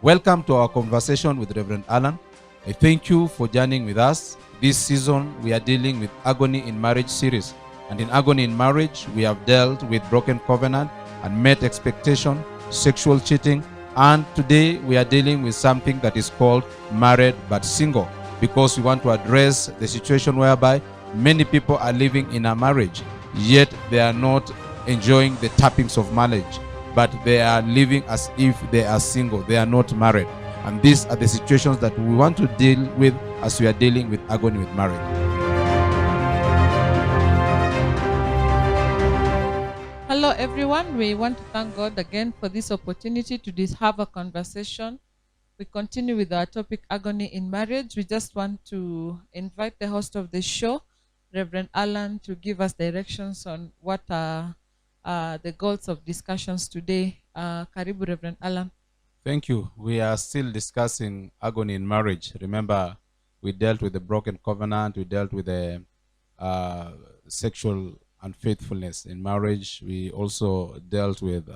Welcome to our conversation with Reverend Allan. I thank you for joining with us. This season, we are dealing with Agony in Marriage series. And in Agony in Marriage, we have dealt with broken covenant, unmet expectation, sexual cheating, and today we are dealing with something that is called married but single, because we want to address the situation whereby many people are living in a marriage, yet they are not enjoying the tappings of marriage, but they are living as if they are single. They are not married. And these are the situations that we want to deal with as we are dealing with agony with marriage. Hello everyone, we want to thank God again for this opportunity to have a conversation. We continue with our topic, agony in marriage. We just want to invite the host of the show, Reverend Allan, to give us directions on what are the goals of discussions today. Karibu, Reverend Allan. Thank you. We are still discussing agony in marriage. Remember, we dealt with the broken covenant. We dealt with the sexual unfaithfulness in marriage. We also dealt with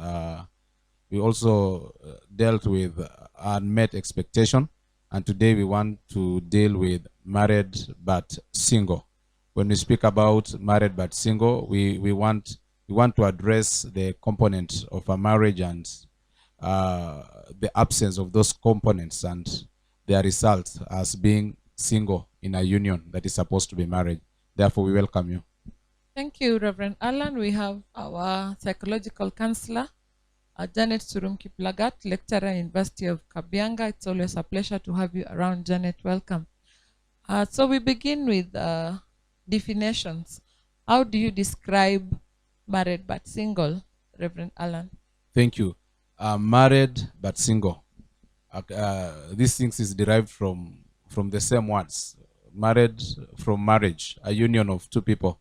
unmet expectation. And today we want to deal with married but single. When we speak about married but single, we want to address the components of a marriage and the absence of those components and their result as being single in a union that is supposed to be married. Therefore, we welcome you. Thank you, Reverend Allan. We have our psychological counselor, Janet Surumkiplagat, lecturer at University of Kabianga. It's always a pleasure to have you around, Janet. Welcome. So we begin with definitions. How do you describe married but single, Reverend Allan? Thank you. Married but single. These things is derived from the same words. Married from marriage, a union of two people,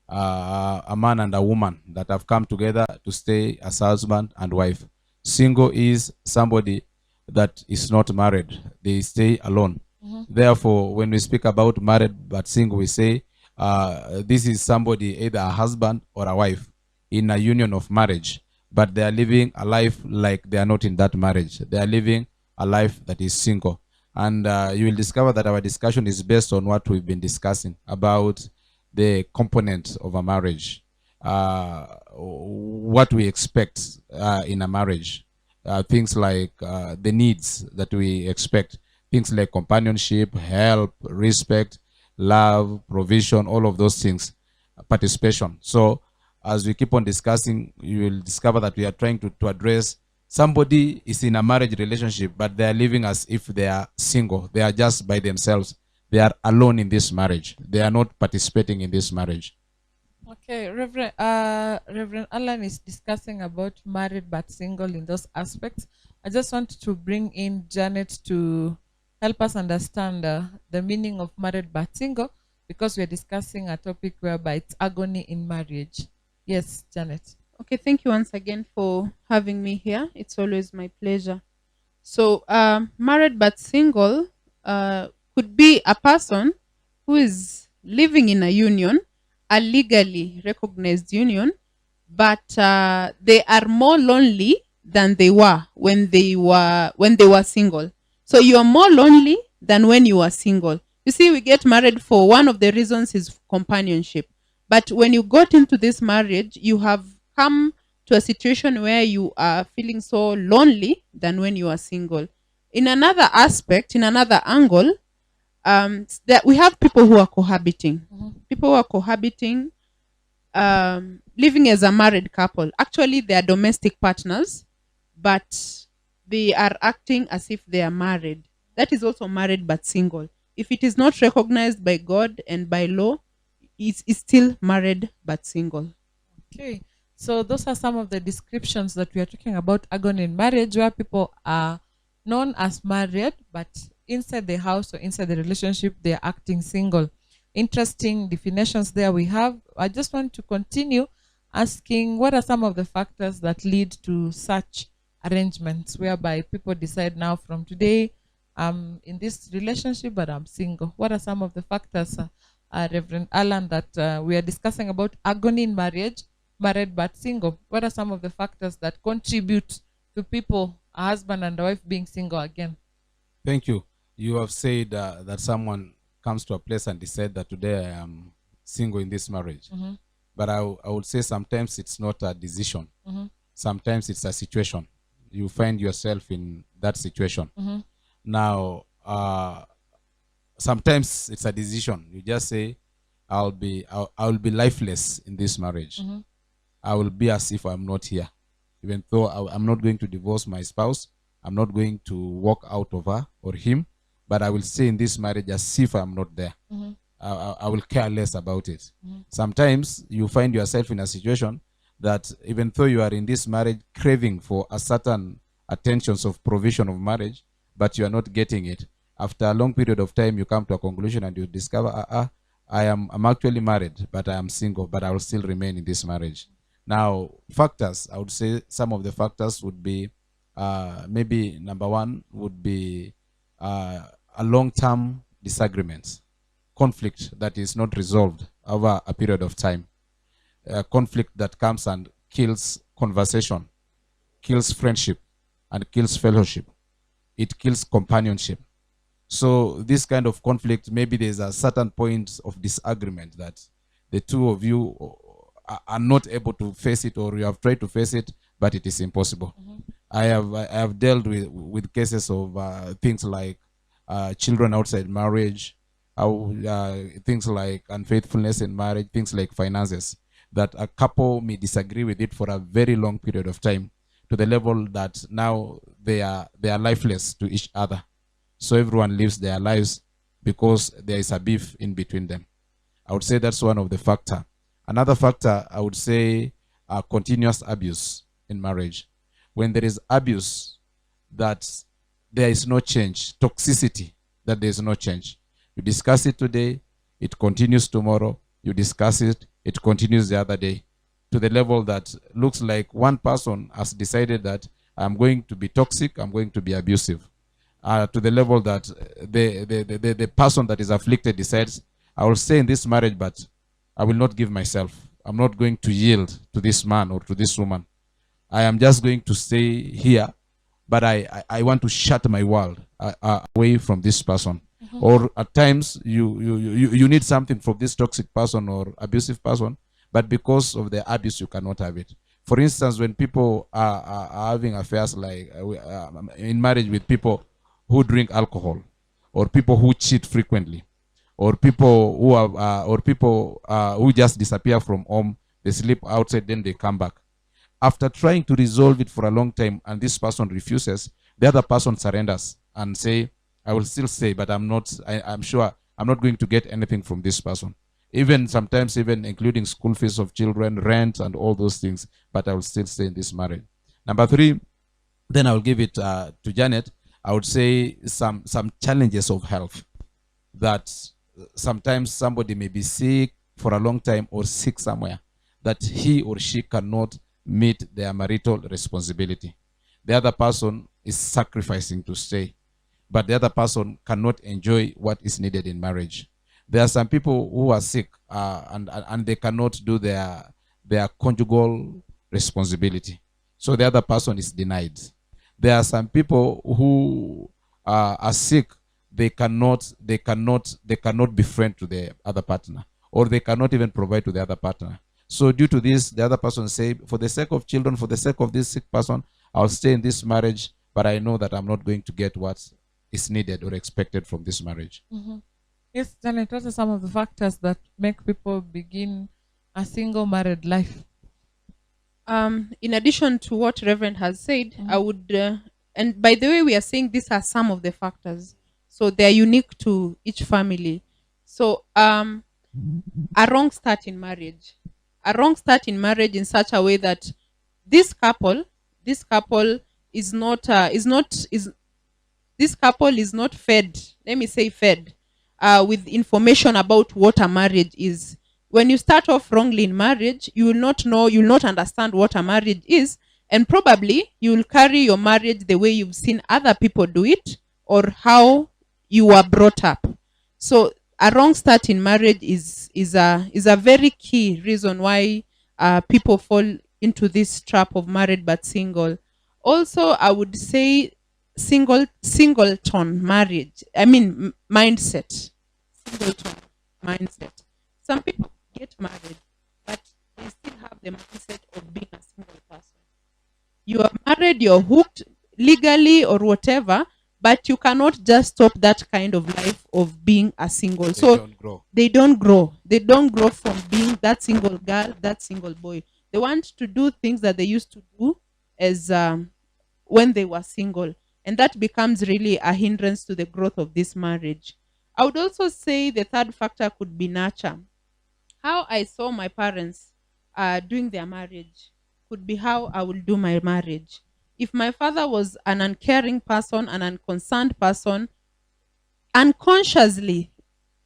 a man and a woman that have come together to stay as husband and wife. Single is somebody that is not married. They stay alone. Therefore, when we speak about married but single, we say this is somebody, either a husband or a wife, in a union of marriage, but they are living a life like they are not in that marriage. They are living a life that is single. And you will discover that our discussion is based on what we've been discussing about the components of a marriage, what we expect in a marriage, things like the needs that we expect, things like companionship, help, respect, love, provision, all of those things, participation. So as we keep on discussing, you will discover that we are trying to address somebody is in a marriage relationship, but they are living as if they are single. They are just by themselves. They are alone in this marriage. They are not participating in this marriage. Okay, Reverend Allan is discussing about married but single in those aspects. I just want to bring in Janet to help us understand the meaning of married but single, because we are discussing a topic whereby it's agony in marriage. Yes, Janet. Okay, thank you once again for having me here. It's always my pleasure. So, married but single could be a person who is living in a union, a legally recognized union, but they are more lonely than they were when they were single. So you are more lonely than when you are single. You see, we get married for one of the reasons is companionship. But when you got into this marriage, you have come to a situation where you are feeling so lonely than when you are single. In another aspect, in another angle, that we have people who are cohabiting. People who are cohabiting, living as a married couple. Actually, they are domestic partners, but they are acting as if they are married. That is also married but single. If it is not recognized by God and by law, it's still married but single. Okay, so those are some of the descriptions that we are talking about agony in marriage, where people are known as married, but inside the house or inside the relationship, they are acting single. Interesting definitions there we have. I just want to continue asking, what are some of the factors that lead to such arrangements whereby people decide, now from today I'm in this relationship but I'm single? What are some of the factors, Reverend Allan, that we are discussing about agony in marriage, married but single? What are some of the factors that contribute to people a husband and a wife being single again. Thank you. You have said that someone comes to a place and decide that today I am single in this marriage. But I would say sometimes it's not a decision. Sometimes it's a situation. You find yourself in that situation. Now, sometimes it's a decision. You just say, I'll be lifeless in this marriage. I will be as if I'm not here. Even though I'm not going to divorce my spouse, I'm not going to walk out of her or him, but I will stay in this marriage as if I'm not there. I will care less about it. Sometimes you find yourself in a situation that even though you are in this marriage craving for a certain attentions of provision of marriage, but you are not getting it. After a long period of time, you come to a conclusion and you discover, I'm actually married, but I am single, but I will still remain in this marriage. Now, factors, I would say some of the factors would be, maybe number one would be a long-term disagreement, conflict that is not resolved over a period of time, conflict that comes and kills conversation, kills friendship, and kills fellowship. It kills companionship. So this kind of conflict, maybe there's a certain point of disagreement that the two of you are not able to face it, or you have tried to face it, but it is impossible. I have dealt with cases of things like children outside marriage, things like unfaithfulness in marriage, things like finances, that a couple may disagree with it for a very long period of time, to the level that now they are lifeless to each other. So everyone lives their lives because there is a beef in between them. I would say that's one of the factor. Another factor, I would say, continuous abuse in marriage. When there is abuse, that there is no change, toxicity, that there is no change. You discuss it today, it continues tomorrow. You discuss it, it continues the other day, to the level that looks like one person has decided that I'm going to be toxic, I'm going to be abusive. To the level that the person that is afflicted decides, I will stay in this marriage, but I will not give myself. I'm not going to yield to this man or to this woman. I am just going to stay here, but I want to shut my world away from this person. Or at times, you need something from this toxic person or abusive person, but because of the abuse, you cannot have it. For instance, when people are having affairs like in marriage with people who drink alcohol, or people who cheat frequently, or people who have, or people who just disappear from home, they sleep outside, then they come back. After trying to resolve it for a long time, and this person refuses, the other person surrenders and say, I will still stay, but I'm sure I'm not going to get anything from this person. Even sometimes, even including school fees of children, rent, and all those things, but I will still stay in this marriage. Number three, then I will give it to Janet. I would say some challenges of health, that sometimes somebody may be sick for a long time or sick somewhere, that he or she cannot meet their marital responsibility. The other person is sacrificing to stay, but the other person cannot enjoy what is needed in marriage. There are some people who are sick and they cannot do their conjugal responsibility. So the other person is denied. There are some people who are sick, they cannot befriend to the other partner, or they cannot even provide to the other partner. So due to this, the other person say, for the sake of children, for the sake of this sick person, I'll stay in this marriage, but I know that I'm not going to get what is needed or expected from this marriage. Yes, Janet, what are some of the factors that make people begin a single married life? In addition to what Reverend has said, I would, and by the way, we are saying these are some of the factors, so they are unique to each family. So, a wrong start in marriage, in such a way that this couple is not fed. Let me say fed with information about what a marriage is. When you start off wrongly in marriage, you will not know, you will not understand what a marriage is, and probably you will carry your marriage the way you've seen other people do it, or how you were brought up. So a wrong start in marriage is a very key reason why people fall into this trap of married but single. Also, I would say singleton marriage. I mean, mindset. Singleton mindset. Some people get married, but they still have the mindset of being a single person. You are married, you're hooked legally or whatever, but you cannot just stop that kind of life of being a single. They So don't grow. they don't grow. They don't grow from being that single girl, that single boy. They want to do things that they used to do as when they were single, and that becomes really a hindrance to the growth of this marriage. I would also say the third factor could be nurture. How I saw my parents doing their marriage could be how I will do my marriage. If my father was an uncaring person, an unconcerned person, unconsciously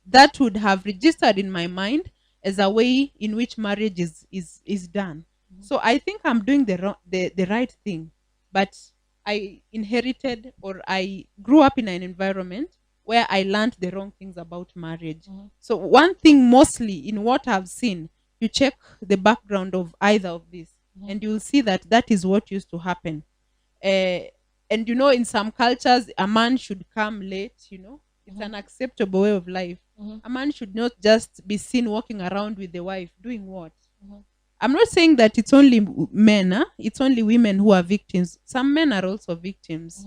that would have registered in my mind as a way in which marriage is done. So I think I'm doing the right thing, but I inherited or I grew up in an environment where I learned the wrong things about marriage. So one thing mostly in what I've seen, you check the background of either of these, and you'll see that that is what used to happen. uh, and in some cultures a man should come late. It's an acceptable way of life. A man should not just be seen walking around with the wife doing what. I'm not saying that it's only men, it's only women who are victims. Some men are also victims.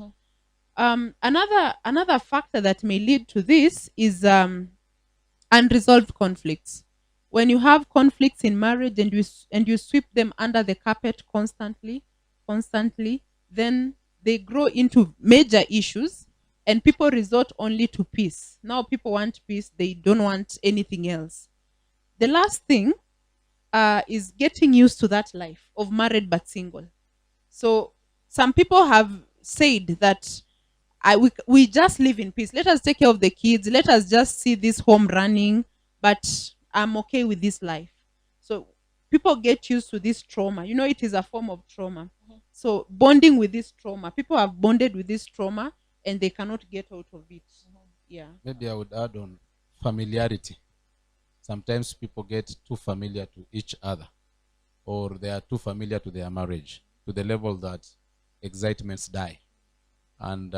Another factor that may lead to this is unresolved conflicts. When you have conflicts in marriage and you sweep them under the carpet constantly, then they grow into major issues, and people resort only to peace. Now people want peace, they don't want anything else. The last thing is getting used to that life of married but single. So some people have said that we just live in peace. Let us take care of the kids. Let us just see this home running, but I'm okay with this life. So people get used to this trauma. It is a form of trauma. So bonding with this trauma, people have bonded with this trauma and they cannot get out of it. Yeah. Maybe I would add on familiarity. Sometimes people get too familiar to each other, or they are too familiar to their marriage to the level that excitements die, and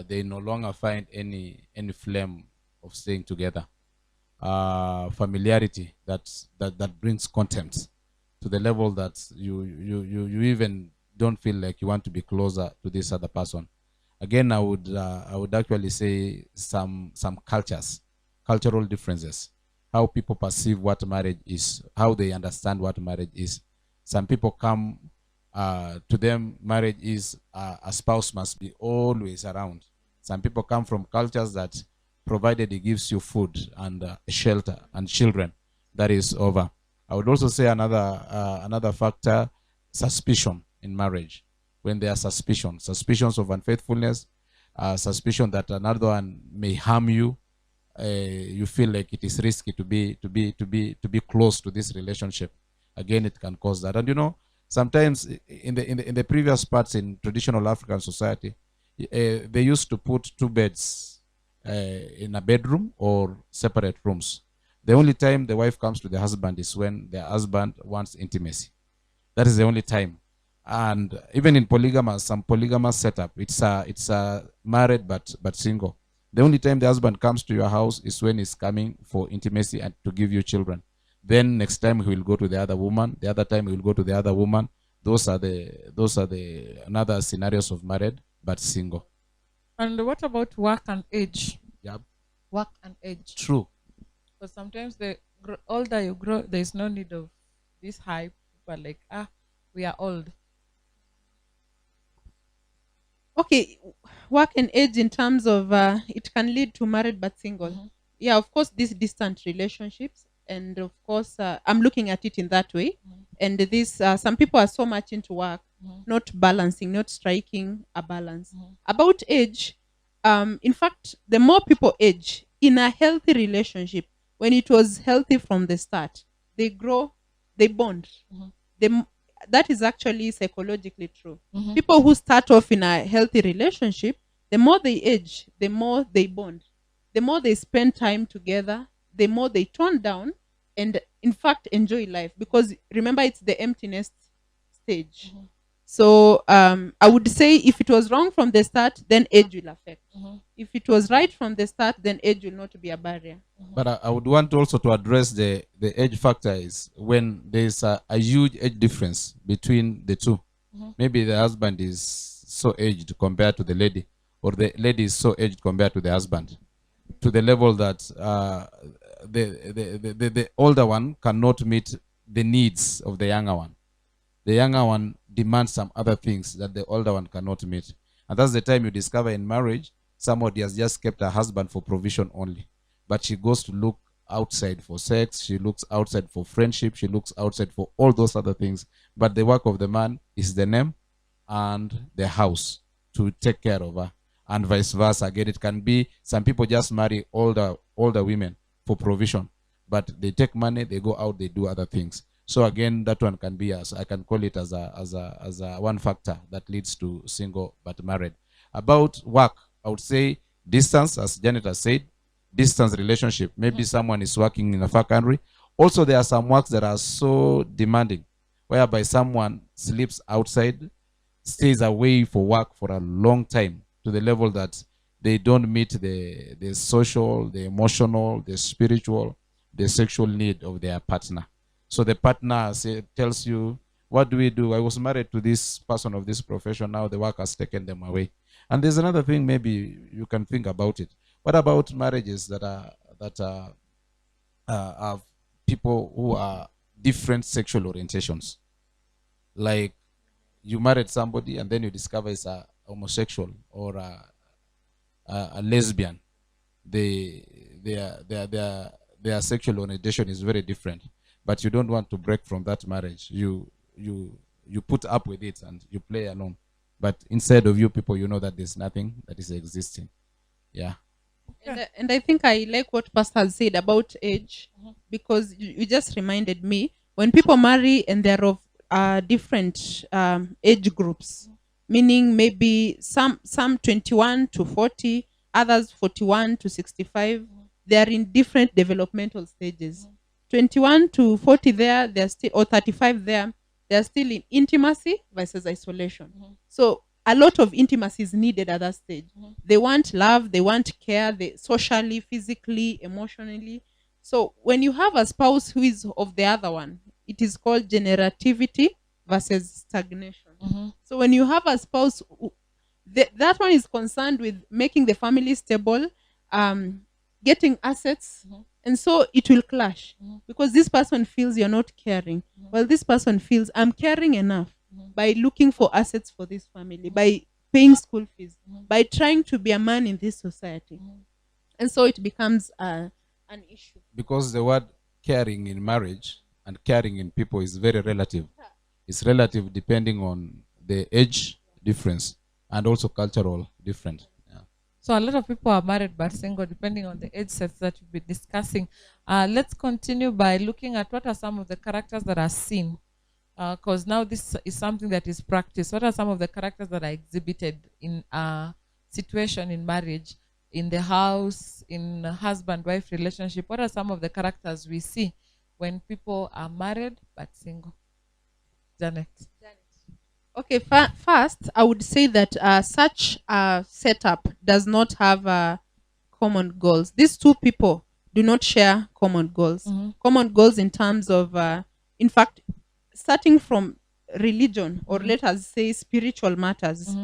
they no longer find any flame of staying together. Familiarity that brings contempt to the level that you even don't feel like you want to be closer to this other person. Again, I would actually say some cultural differences, how people perceive what marriage is, how they understand what marriage is. Some people come to them, marriage is a spouse must be always around. Some people come from cultures that provided he gives you food and shelter and children, that is over. I would also say another factor, suspicion in marriage. When there are suspicions of unfaithfulness, suspicion that another one may harm you, you feel like it is risky to be close to this relationship. Again, it can cause that. And sometimes in the previous parts in traditional African society, they used to put two beds in a bedroom or separate rooms. The only time the wife comes to the husband is when the husband wants intimacy. That is the only time. And even in some polygamous setup, it's a married but single. The only time the husband comes to your house is when he's coming for intimacy and to give you children. Then next time he will go to the other woman. The other time he will go to the other woman. Those are the another scenarios of married but single. And what about work and age? Yep. Work and age. True. Because sometimes the older you grow, there is no need of this hype. But like, we are old. Okay, work and age in terms of it can lead to married but single. Yeah, of course, these distant relationships, and of course, I'm looking at it in that way. And this, some people are so much into work, not balancing, not striking a balance. About age, in fact, the more people age in a healthy relationship, when it was healthy from the start, they grow, they bond. That is actually psychologically true. People who start off in a healthy relationship, the more they age, the more they bond. The more they spend time together, the more they tone down and, in fact, enjoy life. Because remember, it's the empty nest stage. So I would say if it was wrong from the start, then age will affect. If it was right from the start, then age will not be a barrier. But I would want also to address the age factor is when there's a huge age difference between the two. Maybe the husband is so aged compared to the lady, or the lady is so aged compared to the husband, to the level that the older one cannot meet the needs of the younger one. The younger one demands some other things that the older one cannot meet. And that's the time you discover in marriage, somebody has just kept her husband for provision only. But she goes to look outside for sex, she looks outside for friendship, she looks outside for all those other things. But the work of the man is the name and the house to take care of her. And vice versa. Again, it can be some people just marry older women for provision, but they take money, they go out, they do other things. So again, that one can be, as I can call it, as a one factor that leads to single but married. About work, I would say distance, as Janet has said, distance relationship. Maybe someone is working in a far country. Also, there are some works that are so demanding, whereby someone sleeps outside, stays away for work for a long time, to the level that they don't meet the social, the emotional, the spiritual, the sexual need of their partner. So the partner tells you, what do we do? I was married to this person of this profession. Now the work has taken them away. And there's another thing, maybe you can think about it. What about marriages that have people who are different sexual orientations? Like you married somebody and then you discover it's a homosexual or a lesbian. Their sexual orientation is very different, but you don't want to break from that marriage. You put up with it and you play along, but inside of you people, you know that there's nothing that is existing. Yeah. And I think I like what Pastor has said about age, because you just reminded me, when people marry and they're of different age groups, meaning maybe some 21 to 40, others 41 to 65, they are in different developmental stages. 21 to 40 there, they're still, or 35 there, they're still in intimacy versus isolation. So a lot of intimacy is needed at that stage. They want love, they want care, they socially, physically, emotionally. So when you have a spouse who is of the other one, it is called generativity versus stagnation. So when you have a spouse, that one is concerned with making the family stable, getting assets, and so it will clash, because this person feels you're not caring, well, this person feels I'm caring enough by looking for assets for this family, by paying school fees, by trying to be a man in this society. And so it becomes an issue. Because the word caring in marriage and caring in people is very relative. It's relative depending on the age difference and also cultural difference. Yeah. So a lot of people are married but single, depending on the age sets that we'll be discussing. Let's continue by looking at what are some of the characters that are seen, because now this is something that is practiced. What are some of the characters that are exhibited in a situation in marriage, in the house, in a husband-wife relationship? What are some of the characters we see when people are married but single? Janet. Okay, first, I would say that such a setup does not have common goals. These two people do not share common goals. Common goals in terms of, in fact, starting from religion, or let us say spiritual matters,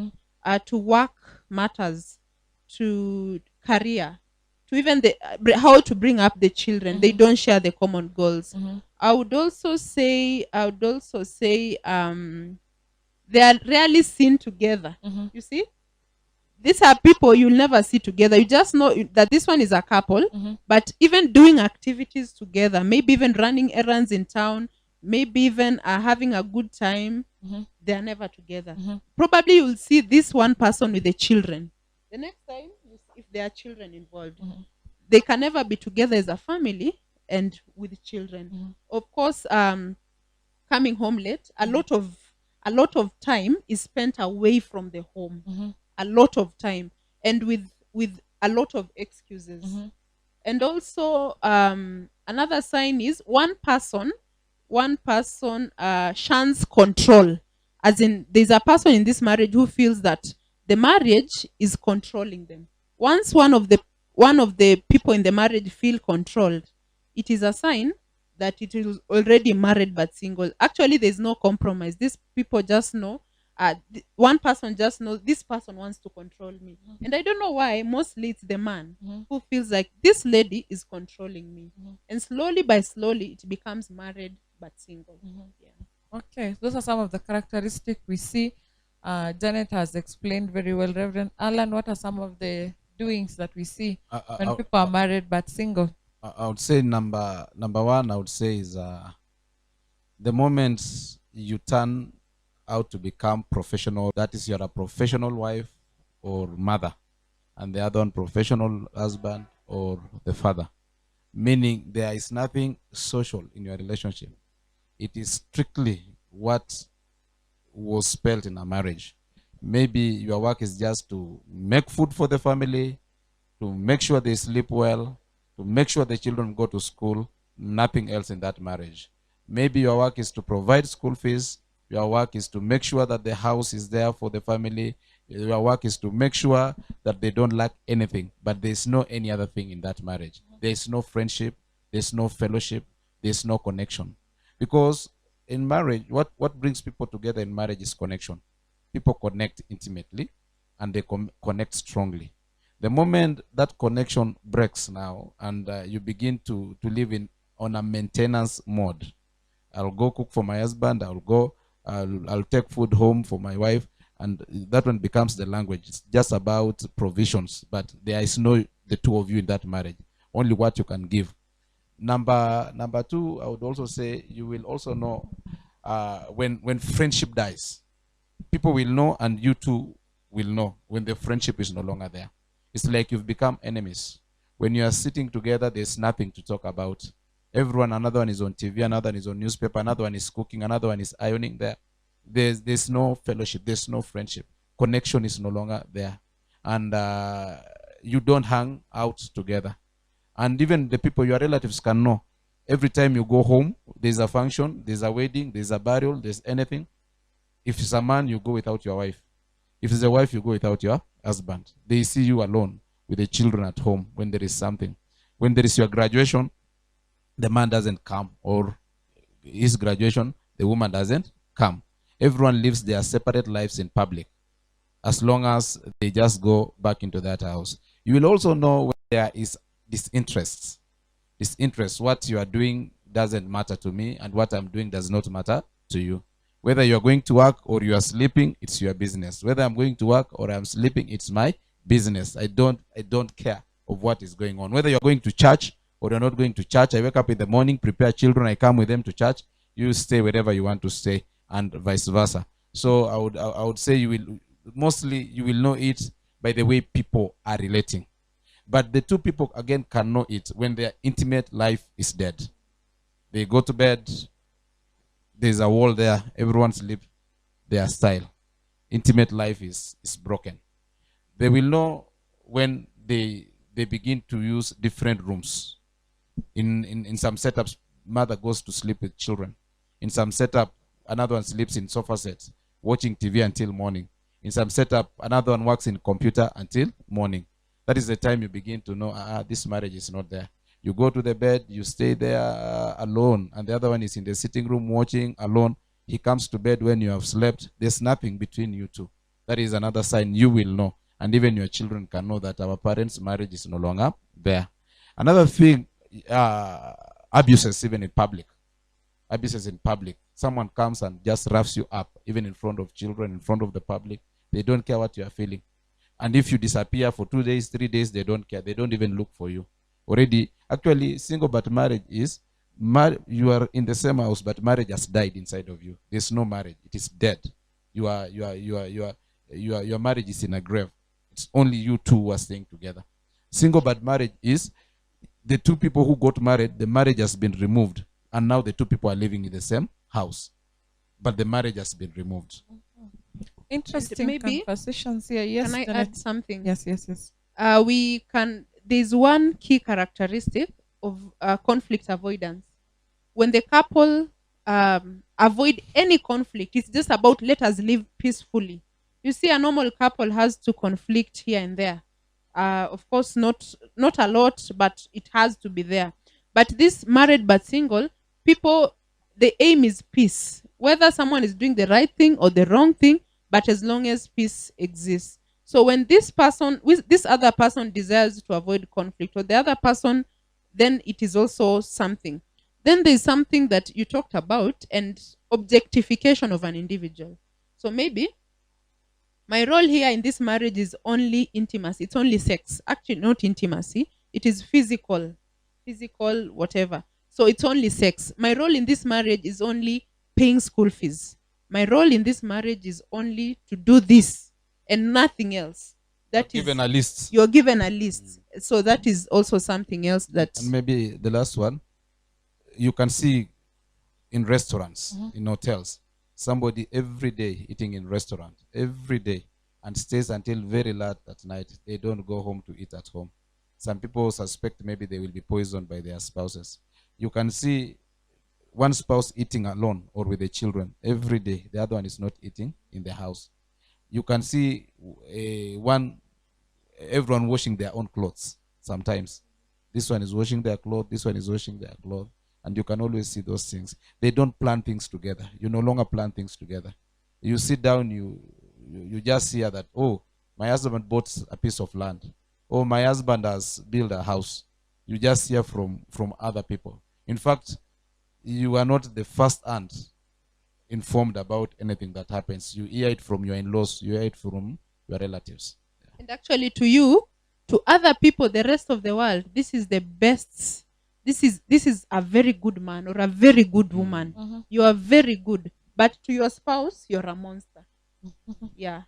to work matters, to career, to even how to bring up the children. They don't share the common goals. I would also say they are rarely seen together. You see, these are people you'll never see together. You just know that this one is a couple, but even doing activities together, maybe even running errands in town, maybe even having a good time, they are never together. Probably you'll see this one person with the children. The next time, if there are children involved, they can never be together as a family and with children. Of course, coming home late, a lot of time is spent away from the home. A lot of time, and with a lot of excuses. And also, another sign is one person shuns control As in, there's a person in this marriage who feels that the marriage is controlling them. Once one of the people in the marriage feel controlled, it is a sign that it is already married but single. Actually, there's no compromise. These people just know. One person just knows this person wants to control me, and I don't know why. Mostly, it's the man who feels like this lady is controlling me, and slowly by slowly, it becomes married but single. Yeah. Okay, those are some of the characteristics we see. Janet has explained very well. Reverend Allan, what are some of the doings that we see when people are married but single? I would say number one, I would say is the moment you turn out to become professional, that is, you're a professional wife or mother, and the other one professional husband or the father. Meaning there is nothing social in your relationship. It is strictly what was spelled in a marriage. Maybe your work is just to make food for the family, to make sure they sleep well, to make sure the children go to school, nothing else in that marriage. Maybe your work is to provide school fees, your work is to make sure that the house is there for the family, your work is to make sure that they don't lack anything, but there's no any other thing in that marriage. There's no friendship, there's no fellowship, there's no connection. Because in marriage, what brings people together in marriage is connection. People connect intimately and they connect strongly. The moment that connection breaks now and you begin to live on a maintenance mode, I'll go cook for my husband, I'll take food home for my wife, and that one becomes the language. It's just about provisions, but there is no the two of you in that marriage, only what you can give. Number two, I would also say you will also know when friendship dies. People will know, and you too will know when the friendship is no longer there. It's like you've become enemies. When you are sitting together, there's nothing to talk about. Everyone, another one is on TV, another one is on newspaper, another one is cooking, another one is ironing there. There's no fellowship, there's no friendship. Connection is no longer there. And you don't hang out together. And even the people, your relatives, can know. Every time you go home, there's a function, there's a wedding, there's a burial, there's anything. If it's a man, you go without your wife. If it's a wife, you go without your husband. They see you alone with the children at home when there is something. When there is your graduation, the man doesn't come, or his graduation, the woman doesn't come. Everyone lives their separate lives in public, as long as they just go back into that house. You will also know when there is disinterest. Disinterest, what you are doing doesn't matter to me, and what I'm doing does not matter to you. Whether you're going to work or you are sleeping, it's your business. Whether I'm going to work or I'm sleeping, it's my business. I don't care of what is going on. Whether you're going to church or you're not going to church, I wake up in the morning, prepare children, I come with them to church. You stay wherever you want to stay, and vice versa. So I would say you will know it by the way people are relating. But the two people again can know it when their intimate life is dead. They go to bed. There's a wall there. Everyone sleeps their style. Intimate life is broken. They will know when they begin to use different rooms. In some setups, mother goes to sleep with children. In some setup, another one sleeps in sofa sets, watching TV until morning. In some setup, another one works in computer until morning. That is the time you begin to know, this marriage is not there. You go to the bed, you stay there alone, and the other one is in the sitting room watching alone. He comes to bed when you have slept. There's nothing between you two. That is another sign you will know. And even your children can know that our parents' marriage is no longer there. Another thing, abuses even in public. Abuses in public. Someone comes and just roughs you up, even in front of children, in front of the public. They don't care what you are feeling. And if you disappear for 2 days, 3 days, they don't care. They don't even look for you. Already, actually, single but marriage is, you are in the same house, but marriage has died inside of you. There's no marriage. It is dead. Your marriage is in a grave. It's only you two who are staying together. Single but marriage is the two people who got married, the marriage has been removed. And now the two people are living in the same house. But the marriage has been removed. Interesting maybe conversations here. Yes, can I Janet? add something? Yes. There's one key characteristic of conflict avoidance. When the couple avoid any conflict. It's just about let us live peacefully. You see, a normal couple has to conflict here and there. Of course, not a lot, but it has to be there. But this married but single people, the aim is peace. Whether someone is doing the right thing or the wrong thing, but as long as peace exists. So when this other person desires to avoid conflict, or the other person, then it is also something. Then there's something that you talked about, and objectification of an individual. So maybe my role here in this marriage is only intimacy. It's only sex. Actually, not intimacy. It is physical, whatever. So it's only sex. My role in this marriage is only paying school fees. My role in this marriage is only to do this and nothing else. That You're is given a list. you're given a list. So that is also something else that And maybe the last one, you can see in restaurants, in hotels, somebody every day eating in restaurant, every day, and stays until very late at night. They don't go home to eat at home. Some people suspect maybe they will be poisoned by their spouses. You can see one spouse eating alone or with the children every day. The other one is not eating in the house. You can see everyone washing their own clothes sometimes. This one is washing their clothes, this one is washing their clothes, and you can always see those things. They don't plan things together. You no longer plan things together. You sit down, you just hear that, oh, my husband bought a piece of land. Oh, my husband has built a house. You just hear from other people. In fact, you are not the first hand informed about anything that happens. You hear it from your in-laws, you hear it from your relatives. and actually to you, to other people, the rest of the world, this is the best. This is a very good man or a very good woman. You are very good. But to your spouse, you're a monster. Yeah.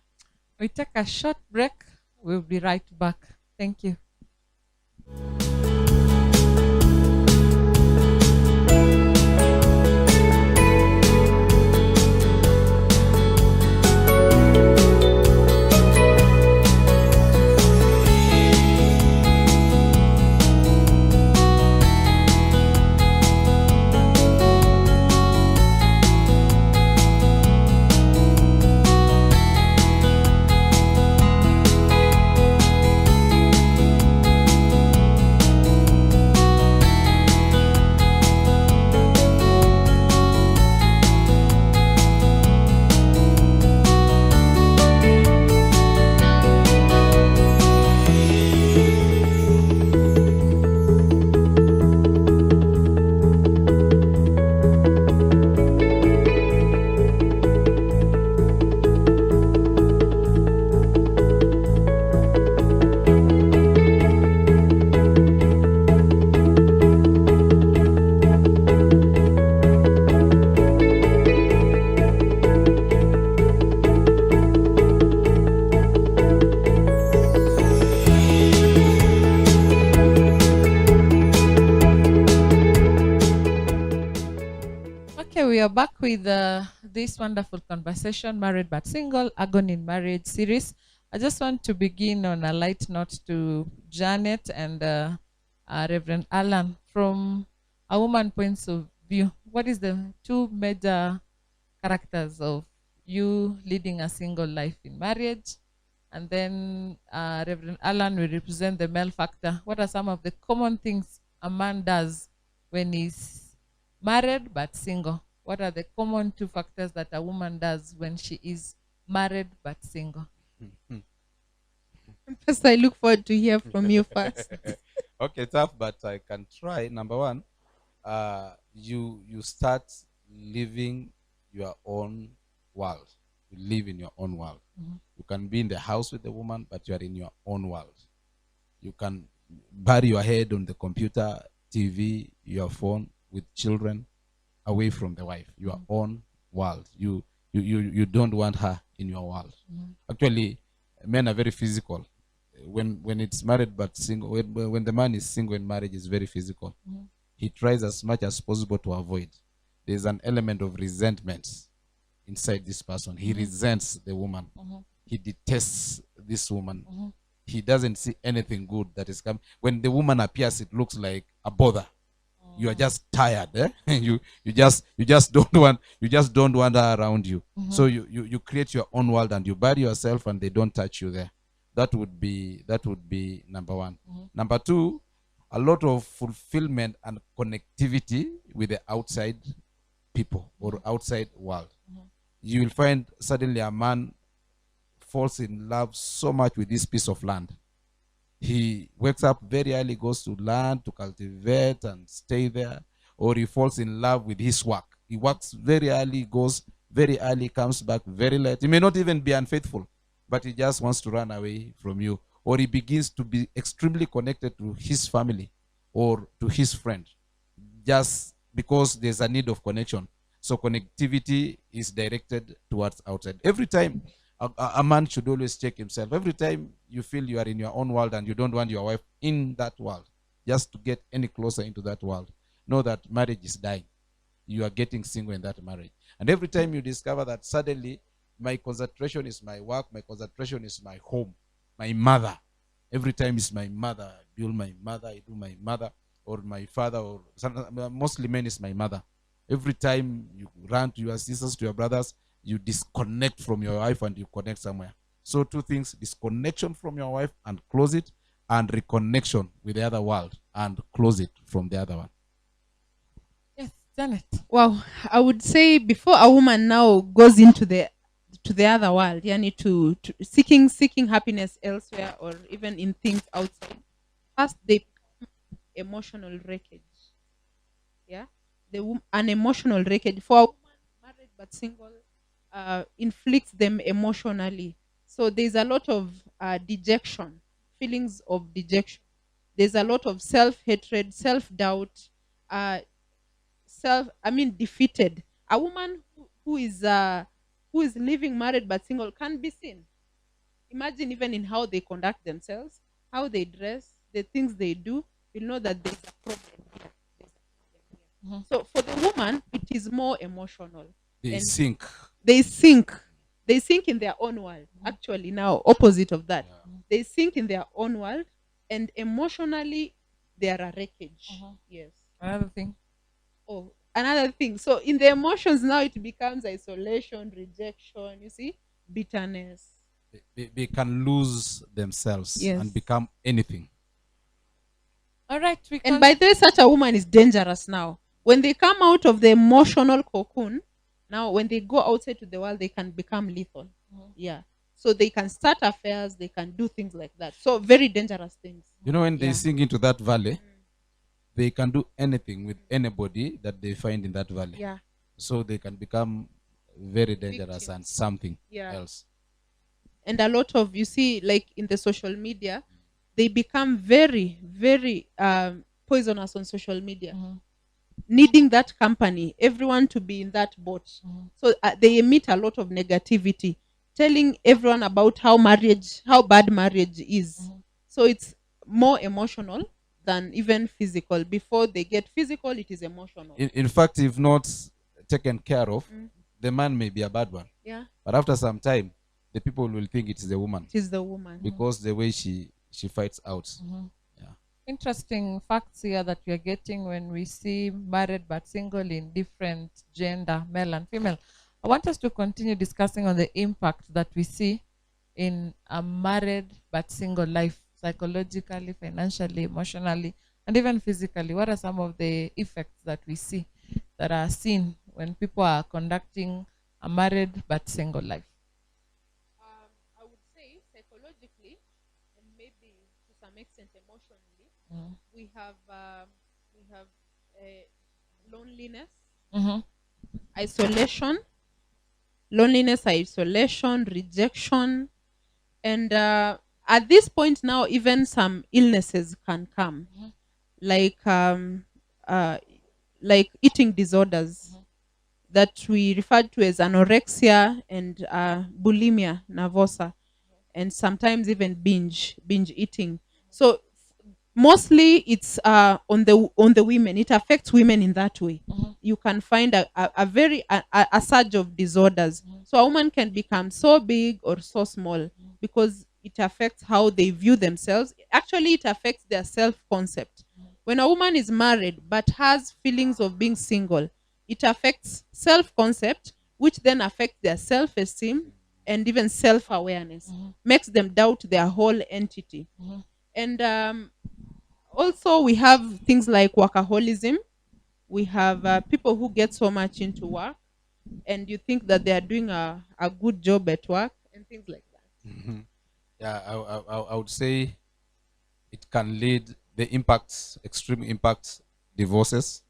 We take a short break. We'll be right back. Thank you. Okay, we are back with this wonderful conversation, Married but Single, Agony in Marriage series. I just want to begin on a light note to Janet and Reverend Allan. From a woman points of view, what is the two major characters of you leading a single life in marriage? And then Reverend Allan will represent the male factor. What are some of the common things a man does when he's married but single? What are the common two factors that a woman does when she is married but single? First, I look forward to hear from you first. Okay, tough, but I can try. Number one, you start living your own world. You live in your own world. You can be in the house with the woman, but you are in your own world. You can bury your head on the computer, TV, your phone, with children, away from the wife. Your own world. You don't want her in your world. Actually, men are very physical. When it's married but single, when the man is single in marriage, is very physical. He tries as much as possible to avoid. There's an element of resentment inside this person. He resents the woman. He detests this woman. He doesn't see anything good that is coming. When the woman appears, it looks like a bother. You are just tired. You just don't want her around you. So you create your own world and you bury yourself and they don't touch you there. That would be number one. Number two, a lot of fulfillment and connectivity with the outside people or outside world. You will find suddenly a man falls in love so much with this piece of land. He wakes up very early, goes to land to cultivate and stay there, or he falls in love with his work. He works very early, goes very early, comes back very late. He may not even be unfaithful, but he just wants to run away from you. Or he begins to be extremely connected to his family or to his friend just because there's a need of connection. So connectivity is directed towards outside. Every time a man should always check himself. Every time you feel you are in your own world and you don't want your wife in that world, just to get any closer into that world, know that marriage is dying. You are getting single in that marriage. And every time you discover that suddenly my concentration is my work, my concentration is my home, my mother. Every time it's my mother. I build my mother, I do my mother, or my father, or mostly men is my mother. Every time you run to your sisters, to your brothers, you disconnect from your wife and you connect somewhere. So two things: disconnection from your wife and close it, and reconnection with the other world and close it from the other one. Yes, Janet. Wow, I would say before a woman now goes into the other world, yani to seeking happiness elsewhere or even in things outside, first they become emotional wreckage. Yeah, an emotional wreckage for a woman married but single inflicts them emotionally. So there's a lot of dejection, feelings of dejection. There's a lot of self-hatred, self-doubt, uh, defeated. A woman who is living married but single can be seen. Imagine even in how they conduct themselves, how they dress, the things they do. You know that there's a problem here. There's a problem here. So for the woman, it is more emotional. They And sink. they sink. They sink in their own world. Actually, now opposite of that, they sink in their own world, and emotionally, they are a wreckage. Yes. Another thing. Oh, another thing. So in the emotions now, it becomes isolation, rejection. You see, bitterness. They can lose themselves Yes. and become anything. All right. And by the way, such a woman is dangerous now. When they come out of the emotional cocoon, now when they go outside to the world, they can become lethal. Yeah. So they can start affairs, they can do things like that. So very dangerous things. You know, when they Yeah. sink into that valley, they can do anything with anybody that they find in that valley. Yeah. So they can become very dangerous and something Yeah. else. And a lot of, you see, like in the social media, they become very, very poisonous on social media, needing that company, everyone to be in that boat. So they emit a lot of negativity, telling everyone about how bad marriage is. So it's more emotional than even physical. Before they get physical, it is emotional. In fact, if not taken care of, the man may be a bad one. Yeah, But after some time, the people will think it is the woman it is the woman. because the way she fights out. Yeah. Interesting facts here that we are getting when we see married but single in different gender, male and female. I want us to continue discussing on the impact that we see in a married but single life, psychologically, financially, emotionally, and even physically. What are some of the effects that we see that are seen when people are conducting a married but single life? I would say psychologically and maybe to some extent emotionally, we have loneliness, isolation, rejection, and at this point now even some illnesses can come, like eating disorders that we refer to as anorexia and bulimia nervosa, and sometimes even binge eating. So mostly it's on the women. It affects women in that way. You can find a surge of disorders. So a woman can become so big or so small because it affects how they view themselves. Actually, it affects their self concept. When a woman is married but has feelings of being single, it affects self-concept, which then affects their self-esteem and even self-awareness, makes them doubt their whole entity. And also we have things like workaholism. We have people who get so much into work and you think that they are doing a good job at work and things like that. Yeah, I would say it can lead the impacts, extreme impacts, divorces,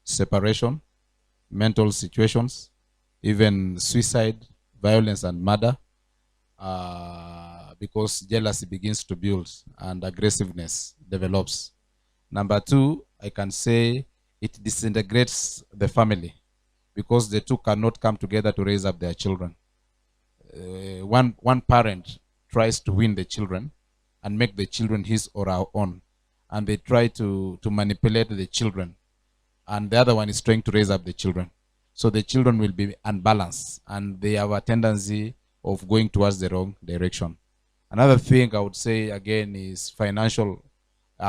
separation, mental situations, even suicide, violence, and murder, because jealousy begins to build and aggressiveness develops. Number two, I can say it disintegrates the family because the two cannot come together to raise up their children. One parent tries to win the children and make the children his or our own, and they try to manipulate the children, and the other one is trying to raise up the children. So the children will be unbalanced and they have a tendency of going towards the wrong direction. Another thing I would say again is financial. They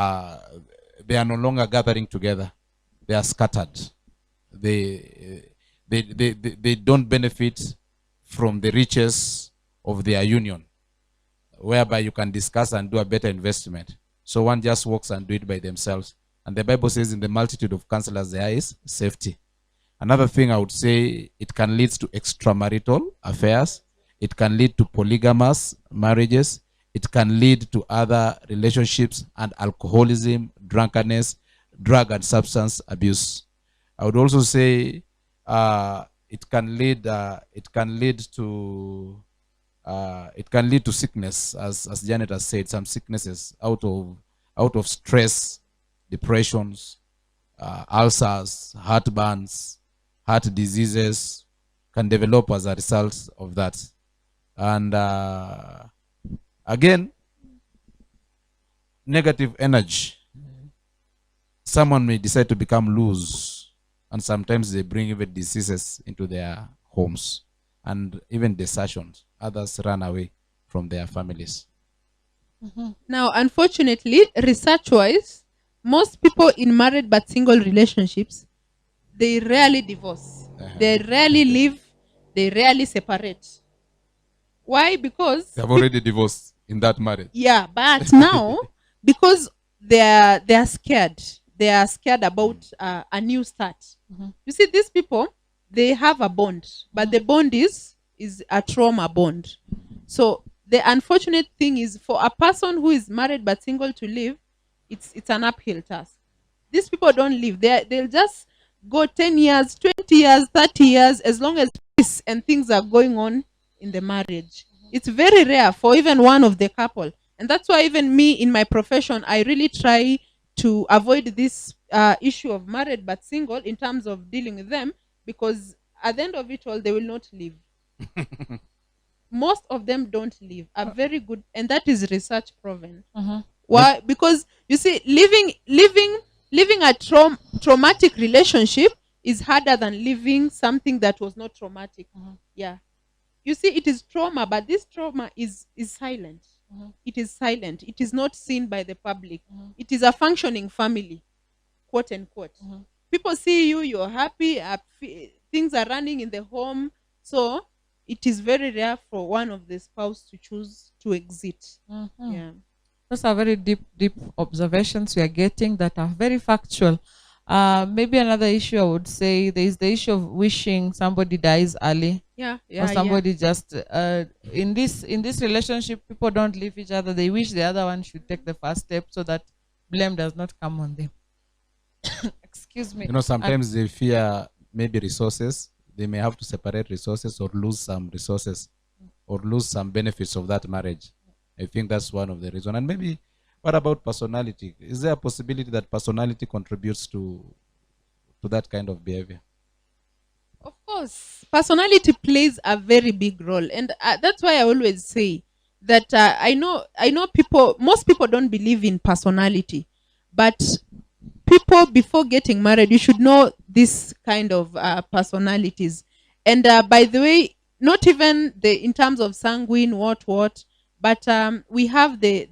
are no longer gathering together. They are scattered. They don't benefit from the riches of their union, whereby you can discuss and do a better investment. So one just walks and do it by themselves. And the Bible says in the multitude of counselors there is safety. Another thing I would say, it can lead to extramarital affairs. It can lead to polygamous marriages. It can lead to other relationships and alcoholism, drunkenness, drug and substance abuse. I would also say it can lead to sickness, as Janet has said, some sicknesses out of stress, depressions, ulcers, heartburns, heart diseases can develop as a result of that. And again, negative energy. Someone may decide to become loose, and sometimes they bring even diseases into their homes and even desertions. Others run away from their families. Now, unfortunately, research-wise, most people in married but single relationships, they rarely divorce. They rarely live. They rarely separate. Why? Because They have already divorced in that marriage. yeah, but now because they are scared. They are scared about a new start. You see, these people, they have a bond, but the bond is a trauma bond. So the unfortunate thing is, for a person who is married but single to live, it's an uphill task. These people don't live. They'll just go 10 years, 20 years, 30 years, as long as peace and things are going on in the marriage. It's very rare for even one of the couple. And that's why even me in my profession, I really try to avoid this issue of married but single in terms of dealing with them, because at the end of it all, they will not live. Most of them don't live. Are very good, and that is research proven. Why? Because you see, living a traumatic relationship is harder than living something that was not traumatic. Yeah. You see, it is trauma, but this trauma is silent. It is silent. It is not seen by the public. It is a functioning family, quote unquote. People see you, you're happy, things are running in the home. So it is very rare for one of the spouse to choose to exit. Yeah. Those are very deep observations we are getting that are very factual. Maybe another issue I would say, there is the issue of wishing somebody dies early. Or somebody just in this relationship, people don't leave each other. They wish the other one should take the first step so that blame does not come on them. Excuse me. Sometimes they fear maybe resources. They may have to separate resources or lose some resources or lose some benefits of that marriage. I think that's one of the reasons. And maybe, what about personality? Is there a possibility that personality contributes to that kind of behavior? Of course, personality plays a very big role, and that's why I always say that I know most people don't believe in personality, but people before getting married, you should know this kind of personalities. And by the way, not even in terms of sanguine, but we have the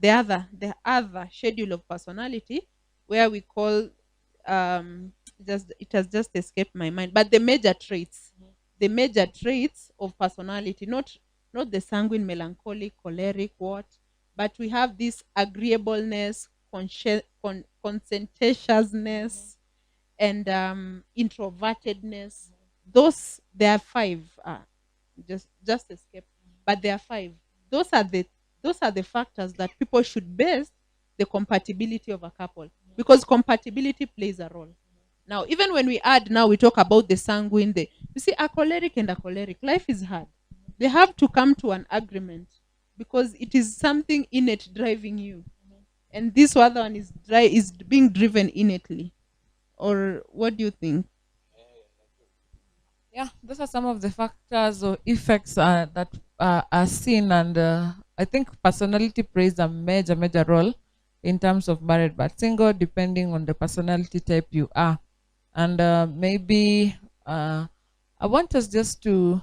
other schedule of personality, where we call just it has just escaped my mind, but the major traits, the major traits of personality, not the sanguine, melancholic, choleric, what, but we have this agreeableness, conscientiousness, and introvertedness. Those, there are five. Just escape, but there are five. Those are the factors that people should base the compatibility of a couple, because compatibility plays a role. Now, even when we talk about the sanguine, you see, a choleric and a choleric, life is hard. They have to come to an agreement because it is something innate driving you, and this other one is being driven innately. Or what do you think? Yeah, those are some of the factors or effects that are seen, and I think personality plays a major role in terms of married but single, depending on the personality type you are. And maybe I want us just to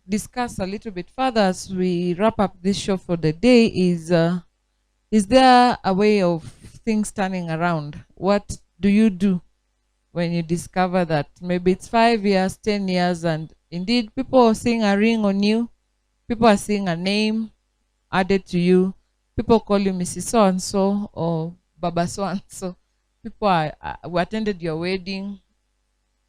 discuss a little bit further as we wrap up this show for the day. Is there a way of things turning around? What do you do when you discover that maybe it's 5 years, 10 years, and indeed people are seeing a ring on you, people are seeing a name added to you, people call you Mrs. So and so or Baba so and so, people are we attended your wedding,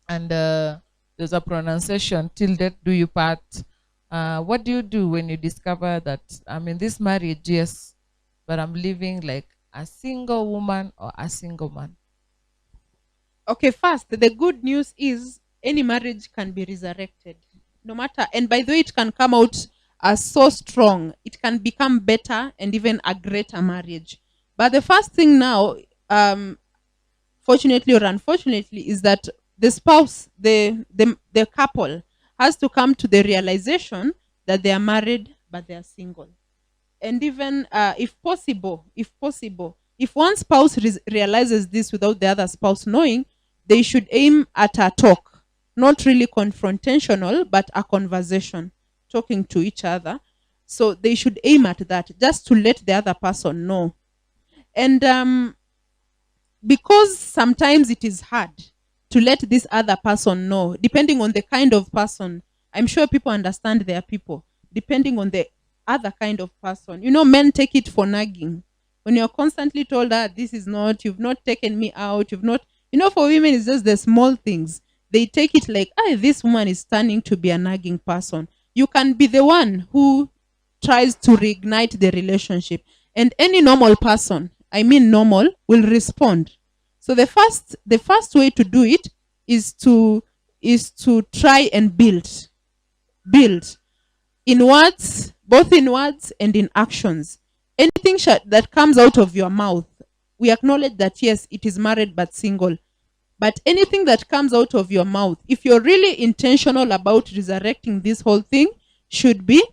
and there's a pronunciation, till death do you part. What do you do when you discover that I'm in this marriage, yes, but I'm living like a single woman or a single man? Okay, first, the good news is any marriage can be resurrected. No matter, and by the way, it can come out as so strong. It can become better and even a greater marriage. But the first thing now, fortunately or unfortunately, is that the spouse, the couple, has to come to the realization that they are married but they are single. And even if one spouse realizes this without the other spouse knowing, they should aim at a talk, not really confrontational, but a conversation, talking to each other. So they should aim at that, just to let the other person know. And because sometimes it is hard to let this other person know, depending on the kind of person. I'm sure people understand their people, depending on the other kind of person. Men take it for nagging. When you're constantly told that this is not, you've not taken me out, you've not, for women, it's just the small things. They take it like, this woman is turning to be a nagging person. You can be the one who tries to reignite the relationship. And any normal person, I mean normal, will respond. So the first way to do it is to try and build in words, both in words and in actions. Anything that comes out of your mouth, we acknowledge that yes, it is married but single. But anything that comes out of your mouth, if you're really intentional about resurrecting this whole thing, should be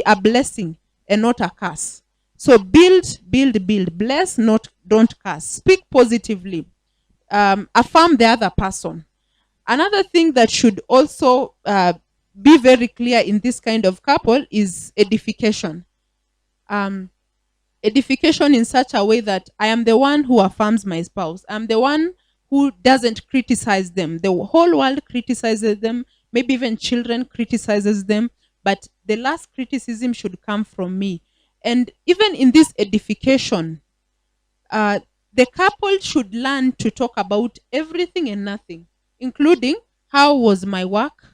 a blessing and not a curse. So build. Bless, don't curse. Speak positively. Affirm the other person. Another thing that should also be very clear in this kind of couple is edification. Edification in such a way that I am the one who affirms my spouse. I'm the one who doesn't criticize them. The whole world criticizes them. Maybe even children criticizes them. But the last criticism should come from me. And even in this edification, the couple should learn to talk about everything and nothing, including how was my work?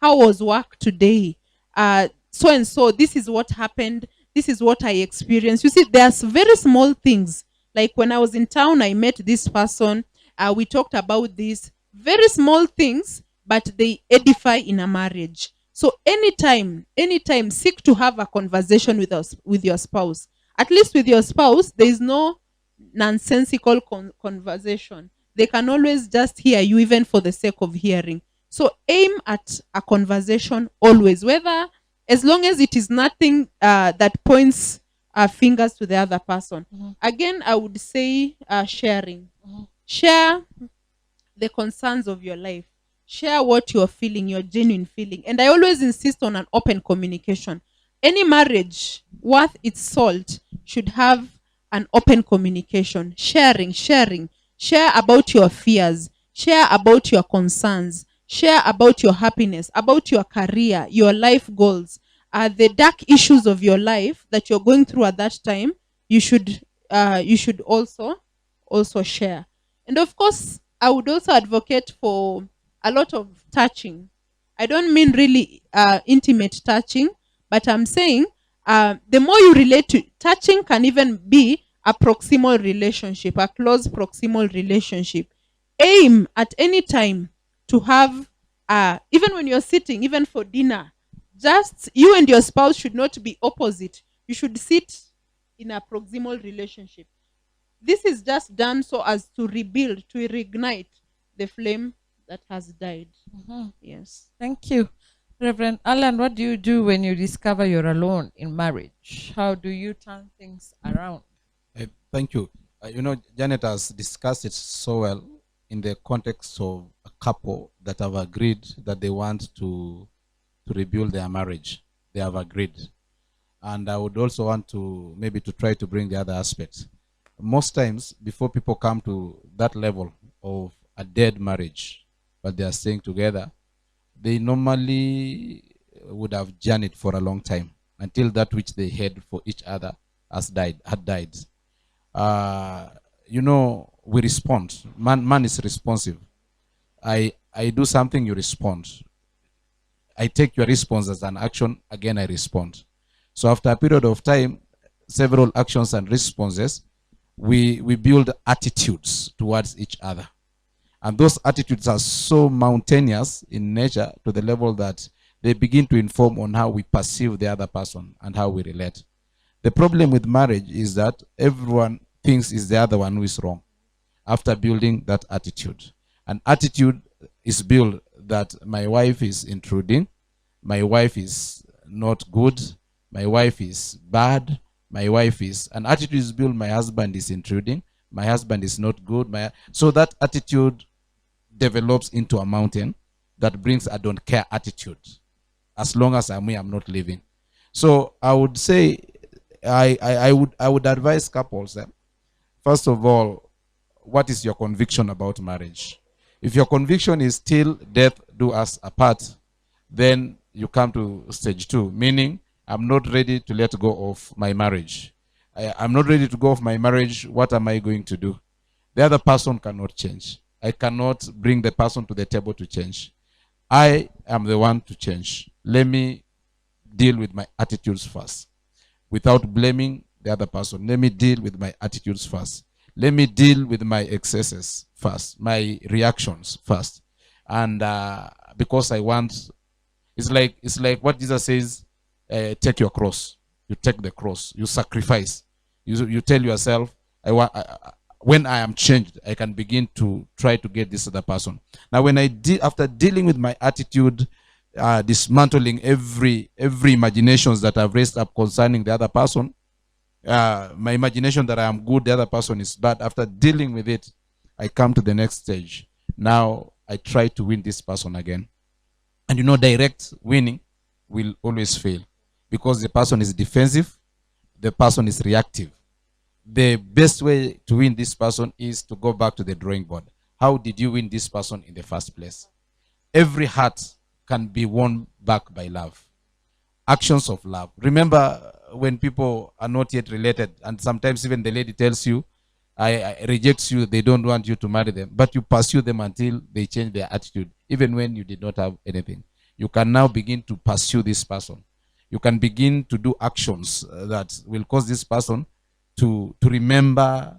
How was work today? So and so, this is what happened. This is what I experienced. You see, there's very small things. Like when I was in town, I met this person. We talked about this. Very small things, but they edify in a marriage. So anytime, seek to have a conversation with your spouse. At least with your spouse, there is no nonsensical conversation. They can always just hear you, even for the sake of hearing. So aim at a conversation always, whether, as long as it is nothing that points fingers to the other person. Mm-hmm. Again, I would say sharing. Mm-hmm. Share the concerns of your life. Share what you're feeling, your genuine feeling. And I always insist on an open communication. Any marriage worth its salt should have an open communication, sharing. Share about your fears, share about your concerns, share about your happiness, about your career, your life goals, the dark issues of your life that you're going through at that time. You should also share. And of course, I would also advocate for a lot of touching. I don't mean really intimate touching, but I'm saying the more you relate to touching, can even be a proximal relationship, a close proximal relationship. Aim at any time to have, even when you're sitting, even for dinner, just you and your spouse should not be opposite. You should sit in a proximal relationship. This is just done so as to rebuild, to reignite the flame that has died. Yes. Thank you. Reverend Allan, what do you do when you discover you're alone in marriage? How do you turn things around? Thank you. Janet has discussed it so well in the context of a couple that have agreed that they want to rebuild their marriage. They have agreed. And I would also want to maybe to try to bring the other aspects. Most times, before people come to that level of a dead marriage, but they are staying together, they normally would have journeyed for a long time until that which they had for each other had died. We respond. Man is responsive. I do something, you respond. I take your response as an action, again I respond. So after a period of time, several actions and responses, we build attitudes towards each other. And those attitudes are so mountainous in nature to the level that they begin to inform on how we perceive the other person and how we relate. The problem with marriage is that everyone thinks it's the other one who is wrong after building that attitude. An attitude is built that my wife is intruding, my wife is not good, my wife is bad, my wife is, an attitude is built, my husband is intruding, my husband is not good. So that attitude develops into a mountain that brings a don't care attitude. As long as I'm here, I'm not leaving. So I would say, I would advise couples that, first of all, what is your conviction about marriage? If your conviction is till death do us apart, then you come to stage 2, meaning I'm not ready to let go of my marriage. I'm not ready to go of my marriage. What am I going to do? The other person cannot change. I cannot bring the person to the table to change. I am the one to change. Let me deal with my attitudes first. Without blaming the other person, let me deal with my attitudes first. Let me deal with my excesses first, my reactions first. And because I want, it's like what Jesus says, take your cross. You take the cross. You sacrifice. You tell yourself, when I am changed, I can begin to try to get this other person. Now, when after dealing with my attitude, dismantling every imaginations that I've raised up concerning the other person, my imagination that I am good, the other person is bad. After dealing with it, I come to the next stage. Now I try to win this person again. And direct winning will always fail because the person is defensive, the person is reactive. The best way to win this person is to go back to the drawing board. How did you win this person in the first place? Every heart can be won back by love. Actions of love. Remember when people are not yet related, and sometimes even the lady tells you, I reject you, they don't want you to marry them, but you pursue them until they change their attitude, even when you did not have anything. You can now begin to pursue this person. You can begin to do actions that will cause this person to remember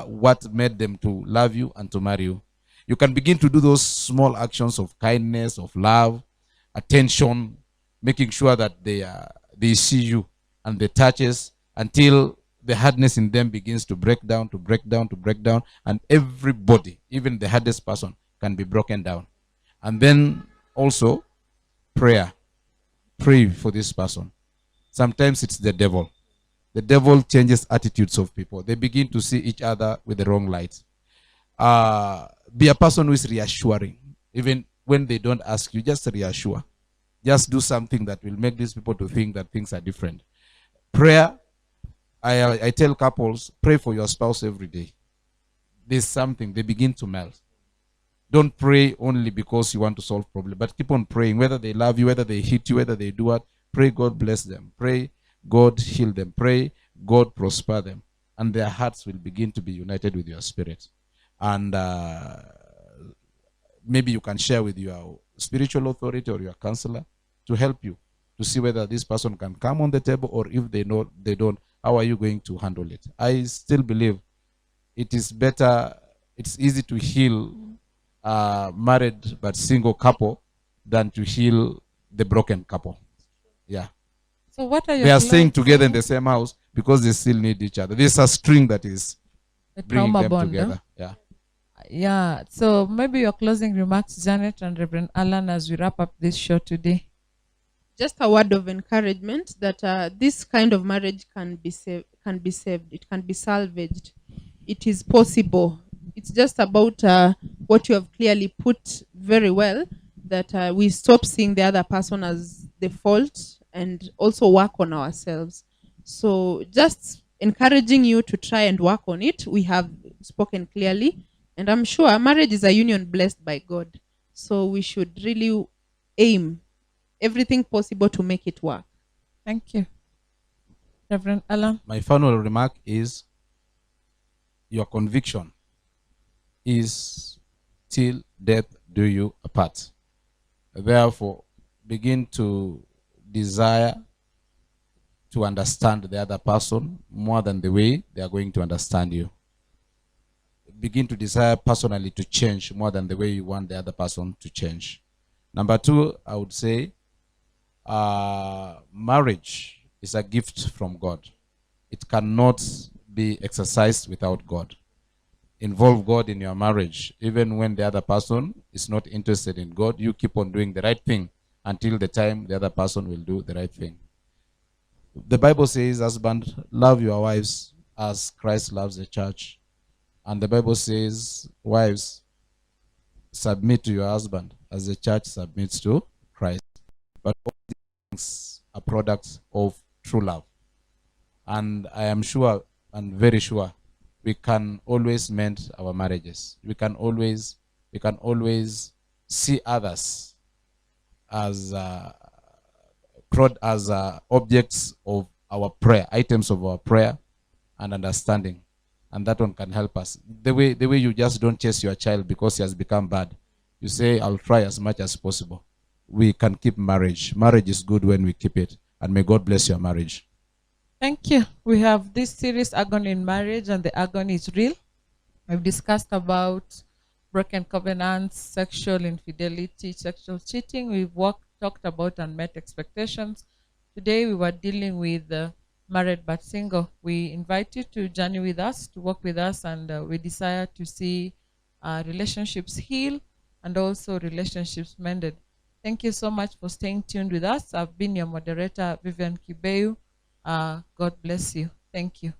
what made them to love you and to marry you. You can begin to do those small actions of kindness, of love, attention, making sure that they see you and they touches until the hardness in them begins to break down, and everybody, even the hardest person, can be broken down. And then also prayer. Pray for this person. Sometimes it's the devil. The devil changes attitudes of people. They begin to see each other with the wrong light. Be a person who is reassuring. Even when they don't ask you, just reassure. Just do something that will make these people to think that things are different. Prayer I tell couples, pray for your spouse every day. There's something, they begin to melt. Don't pray only because you want to solve problem, but keep on praying, whether they love you, whether they hit you, whether they do what. Pray God bless them. Pray God heal them. Pray God prosper them. And their hearts will begin to be united with your spirit. And maybe you can share with your spiritual authority or your counselor to help you to see whether this person can come on the table, or if they know they don't, how are you going to handle it? I still believe it is better, it's easy to heal married but single couple than to heal the broken couple. Yeah. So what are your They are staying closing- together in the same house because they still need each other. There's a string that is the bringing trauma them bond, together. huh? Yeah. Yeah. So maybe your closing remarks, Janet and Reverend Allan, as we wrap up this show today. Just a word of encouragement that this kind of marriage can be saved. It can be salvaged. It is possible. It's just about what you have clearly put very well, that we stop seeing the other person as the fault and also work on ourselves. So just encouraging you to try and work on it. We have spoken clearly, and I'm sure marriage is a union blessed by God. So we should really aim everything possible to make it work. Thank you. Reverend Allan. My final remark is your conviction is till death do you apart. Therefore, begin to desire to understand the other person more than the way they are going to understand you. Begin to desire personally to change more than the way you want the other person to change. Number two, I would say marriage is a gift from God. It cannot be exercised without God. Involve God in your marriage. Even when the other person is not interested in God, you keep on doing the right thing until the time the other person will do the right thing. The Bible says, husband, love your wives as Christ loves the church. And the Bible says, wives, submit to your husband as the church submits to Christ. But all these things are products of true love. And I am sure and very sure we can always mend our marriages. We can always see others as objects of our prayer, items of our prayer and understanding. And that one can help us. The way you just don't chase your child because he has become bad. You say, I'll try as much as possible. We can keep marriage. Marriage is good when we keep it. And may God bless your marriage. Thank you. We have this series, Agony in Marriage, and the agony is real. We've discussed about broken covenants, sexual infidelity, sexual cheating. We've talked about unmet expectations. Today we were dealing with married but single. We invite you to journey with us, to work with us, and we desire to see relationships heal and also relationships mended. Thank you so much for staying tuned with us. I've been your moderator, Vivian Kibeu. God bless you. Thank you.